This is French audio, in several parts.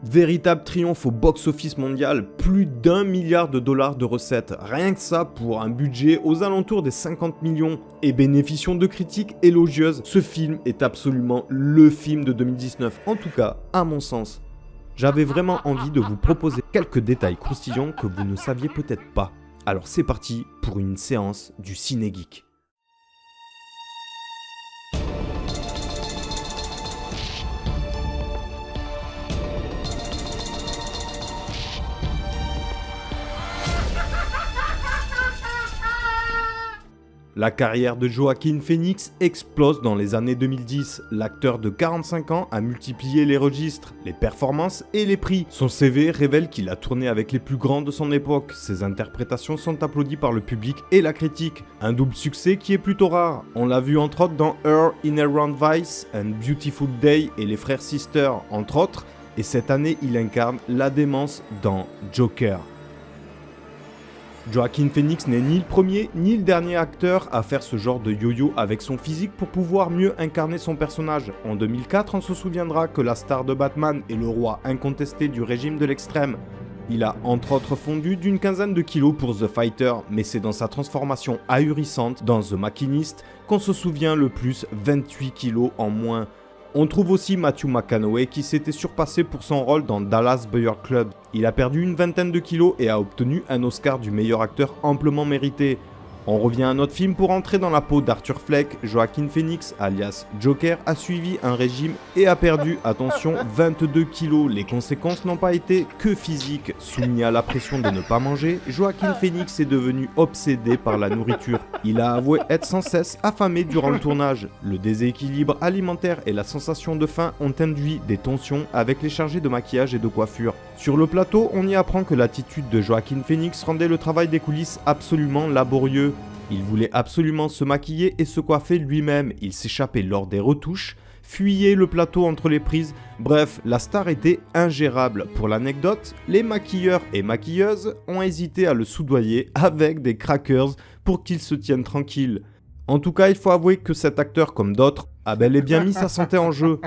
Véritable triomphe au box-office mondial, plus d'1 milliard de dollars de recettes, rien que ça pour un budget aux alentours des 50 millions. Et bénéficiant de critiques élogieuses, ce film est absolument le film de 2019, en tout cas à mon sens. J'avais vraiment envie de vous proposer quelques détails croustillants que vous ne saviez peut-être pas. Alors c'est parti pour une séance du Ciné Geek. La carrière de Joaquin Phoenix explose dans les années 2010. L'acteur de 45 ans a multiplié les registres, les performances et les prix. Son CV révèle qu'il a tourné avec les plus grands de son époque. Ses interprétations sont applaudies par le public et la critique. Un double succès qui est plutôt rare. On l'a vu entre autres dans Her Inherent Vice, Un Beautiful Day et Les Frères Sister entre autres. Et cette année, il incarne la démence dans Joker. Joaquin Phoenix n'est ni le premier ni le dernier acteur à faire ce genre de yo-yo avec son physique pour pouvoir mieux incarner son personnage. En 2004, on se souviendra que la star de Batman est le roi incontesté du régime de l'extrême. Il a entre autres fondu d'une quinzaine de kilos pour The Fighter, mais c'est dans sa transformation ahurissante dans The Machinist qu'on se souvient le plus, 28 kilos en moins. On trouve aussi Matthew McConaughey qui s'était surpassé pour son rôle dans Dallas Buyers Club. Il a perdu une vingtaine de kilos et a obtenu un Oscar du meilleur acteur amplement mérité. On revient à notre film pour entrer dans la peau d'Arthur Fleck. Joaquin Phoenix, alias Joker, a suivi un régime et a perdu, attention, 22 kilos. Les conséquences n'ont pas été que physiques. Soumis à la pression de ne pas manger, Joaquin Phoenix est devenu obsédé par la nourriture. Il a avoué être sans cesse affamé durant le tournage. Le déséquilibre alimentaire et la sensation de faim ont induit des tensions avec les chargés de maquillage et de coiffure. Sur le plateau, on y apprend que l'attitude de Joaquin Phoenix rendait le travail des coulisses absolument laborieux. Il voulait absolument se maquiller et se coiffer lui-même, il s'échappait lors des retouches, fuyait le plateau entre les prises, bref, la star était ingérable. Pour l'anecdote, les maquilleurs et maquilleuses ont hésité à le soudoyer avec des crackers pour qu'il se tienne tranquille. En tout cas, il faut avouer que cet acteur, comme d'autres, a bel et bien mis sa santé en jeu.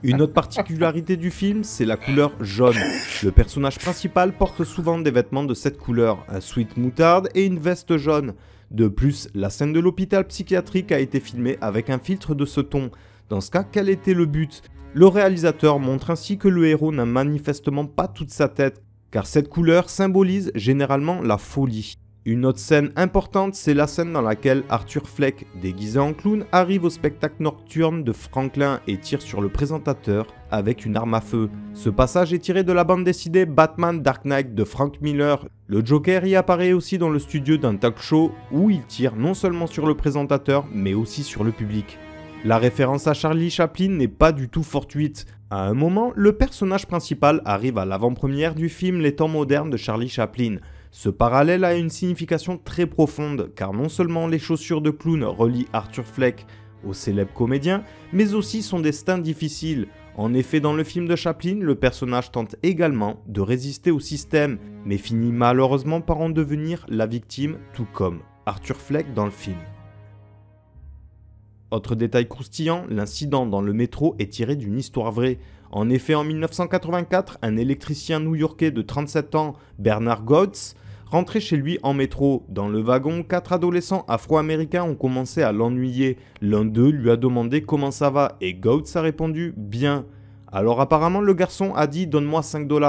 Une autre particularité du film, c'est la couleur jaune. Le personnage principal porte souvent des vêtements de cette couleur, un sweat moutarde et une veste jaune. De plus, la scène de l'hôpital psychiatrique a été filmée avec un filtre de ce ton. Dans ce cas, quel était le but? Le réalisateur montre ainsi que le héros n'a manifestement pas toute sa tête, car cette couleur symbolise généralement la folie. Une autre scène importante, c'est la scène dans laquelle Arthur Fleck, déguisé en clown, arrive au spectacle nocturne de Franklin et tire sur le présentateur avec une arme à feu. Ce passage est tiré de la bande dessinée Batman Dark Knight de Frank Miller. Le Joker y apparaît aussi dans le studio d'un talk show où il tire non seulement sur le présentateur, mais aussi sur le public. La référence à Charlie Chaplin n'est pas du tout fortuite. À un moment, le personnage principal arrive à l'avant-première du film Les temps modernes de Charlie Chaplin. Ce parallèle a une signification très profonde, car non seulement les chaussures de clown relient Arthur Fleck au célèbre comédien, mais aussi son destin difficile. En effet, dans le film de Chaplin, le personnage tente également de résister au système, mais finit malheureusement par en devenir la victime, tout comme Arthur Fleck dans le film. Autre détail croustillant, l'incident dans le métro est tiré d'une histoire vraie. En effet, en 1984, un électricien new-yorkais de 37 ans, Bernard Goetz, rentrait chez lui en métro. Dans le wagon, 4 adolescents afro-américains ont commencé à l'ennuyer. L'un d'eux lui a demandé comment ça va et Goetz a répondu « bien ». Alors apparemment le garçon a dit « donne-moi 5 $.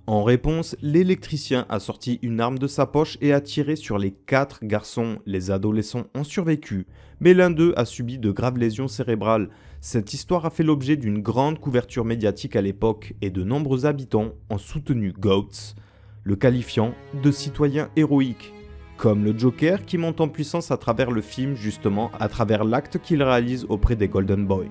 En réponse, l'électricien a sorti une arme de sa poche et a tiré sur les 4 garçons. Les adolescents ont survécu, mais l'un d'eux a subi de graves lésions cérébrales. Cette histoire a fait l'objet d'une grande couverture médiatique à l'époque et de nombreux habitants ont soutenu Goetz, le qualifiant de citoyen héroïque. Comme le Joker qui monte en puissance à travers le film, justement à travers l'acte qu'il réalise auprès des Golden Boys.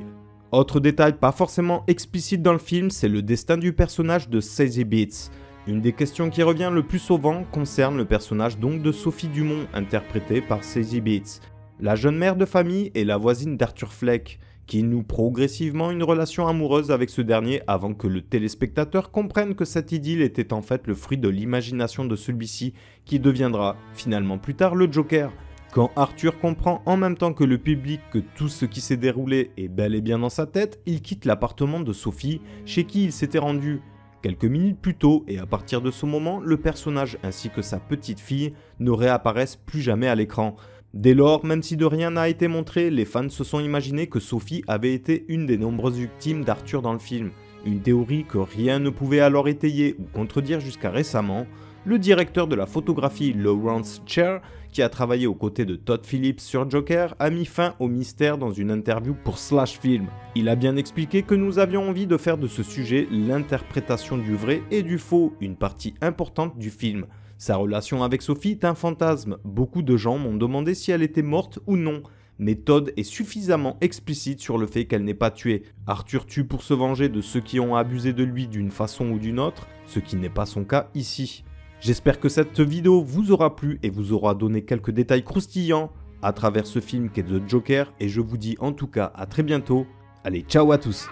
Autre détail pas forcément explicite dans le film, c'est le destin du personnage de Sazy Beats. Une des questions qui revient le plus souvent concerne le personnage donc de Sophie Dumont, interprétée par Sazy Beats, la jeune mère de famille et la voisine d'Arthur Fleck, qui noue progressivement une relation amoureuse avec ce dernier avant que le téléspectateur comprenne que cette idylle était en fait le fruit de l'imagination de celui-ci qui deviendra finalement plus tard le Joker. Quand Arthur comprend en même temps que le public que tout ce qui s'est déroulé est bel et bien dans sa tête, il quitte l'appartement de Sophie chez qui il s'était rendu quelques minutes plus tôt, et à partir de ce moment, le personnage ainsi que sa petite fille ne réapparaissent plus jamais à l'écran. Dès lors, même si de rien n'a été montré, les fans se sont imaginés que Sophie avait été une des nombreuses victimes d'Arthur dans le film. Une théorie que rien ne pouvait alors étayer ou contredire jusqu'à récemment. Le directeur de la photographie Lawrence Cher, qui a travaillé aux côtés de Todd Phillips sur Joker, a mis fin au mystère dans une interview pour Slash Film. Il a bien expliqué que nous avions envie de faire de ce sujet l'interprétation du vrai et du faux, une partie importante du film. Sa relation avec Sophie est un fantasme. Beaucoup de gens m'ont demandé si elle était morte ou non. Mais Todd est suffisamment explicite sur le fait qu'elle n'est pas tuée. Arthur tue pour se venger de ceux qui ont abusé de lui d'une façon ou d'une autre, ce qui n'est pas son cas ici. J'espère que cette vidéo vous aura plu et vous aura donné quelques détails croustillants à travers ce film qu'est The Joker, et je vous dis en tout cas à très bientôt. Allez, ciao à tous.